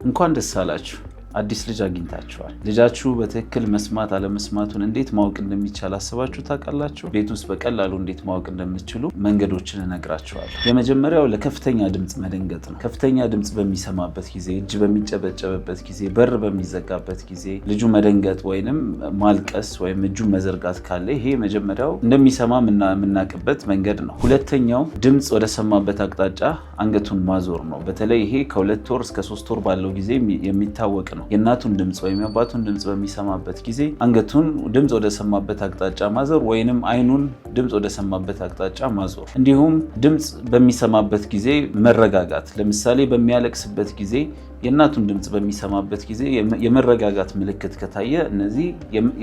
እንኳን ደስ አላችሁ። አዲስ ልጅ አግኝታችኋል። ልጃችሁ በትክክል መስማት አለመስማቱን እንዴት ማወቅ እንደሚቻል አስባችሁ ታውቃላችሁ? ቤት ውስጥ በቀላሉ እንዴት ማወቅ እንደምትችሉ መንገዶችን እነግራችኋለሁ። የመጀመሪያው ለከፍተኛ ድምፅ መደንገጥ ነው። ከፍተኛ ድምፅ በሚሰማበት ጊዜ፣ እጅ በሚጨበጨብበት ጊዜ፣ በር በሚዘጋበት ጊዜ ልጁ መደንገጥ ወይንም ማልቀስ ወይም እጁን መዘርጋት ካለ ይሄ መጀመሪያው እንደሚሰማ የምናውቅበት መንገድ ነው። ሁለተኛው ድምፅ ወደ ሰማበት አቅጣጫ አንገቱን ማዞር ነው። በተለይ ይሄ ከ2 ወር እስከ 3 ወር ባለው ጊዜ የሚታወቅ ነው። የእናቱን ድምፅ ወይም የአባቱን ድምፅ በሚሰማበት ጊዜ አንገቱን ድምፅ ወደ ሰማበት አቅጣጫ ማዞር ወይንም አይኑን ድምፅ ወደ ሰማበት አቅጣጫ ማዞር። እንዲሁም ድምፅ በሚሰማበት ጊዜ መረጋጋት። ለምሳሌ በሚያለቅስበት ጊዜ የእናቱን ድምፅ በሚሰማበት ጊዜ የመረጋጋት ምልክት ከታየ እነዚህ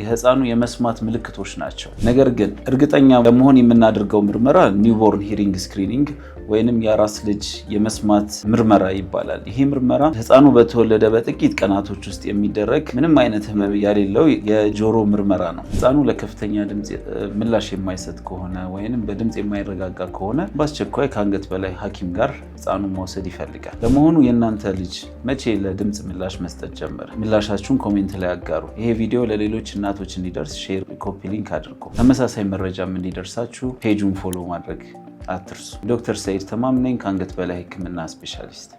የህፃኑ የመስማት ምልክቶች ናቸው። ነገር ግን እርግጠኛ ለመሆን የምናደርገው ምርመራ ኒውቦርን ሂሪንግ ስክሪኒንግ ወይንም የአራስ ልጅ የመስማት ምርመራ ይባላል። ይሄ ምርመራ ህፃኑ በተወለደ በጥቂት ቀናቶች ውስጥ የሚደረግ ምንም አይነት ህመም ያሌለው የጆሮ ምርመራ ነው። ህፃኑ ለከፍተኛ ድምፅ ምላሽ የማይሰጥ ከሆነ ወይንም በድምፅ የማይረጋጋ ከሆነ በአስቸኳይ ከአንገት በላይ ሐኪም ጋር ህፃኑ መውሰድ ይፈልጋል። ለመሆኑ የእናንተ ልጅ መቼ ለድምፅ ምላሽ መስጠት ጀመረ? ምላሻችሁን ኮሜንት ላይ አጋሩ። ይሄ ቪዲዮ ለሌሎች እናቶች እንዲደርስ ሼር፣ ኮፒ ሊንክ አድርጉ። ተመሳሳይ መረጃም እንዲደርሳችሁ ፔጁን ፎሎ ማድረግ አትርሱ። ዶክተር ሰይድ ተማም ነኝ ከአንገት በላይ ህክምና ስፔሻሊስት።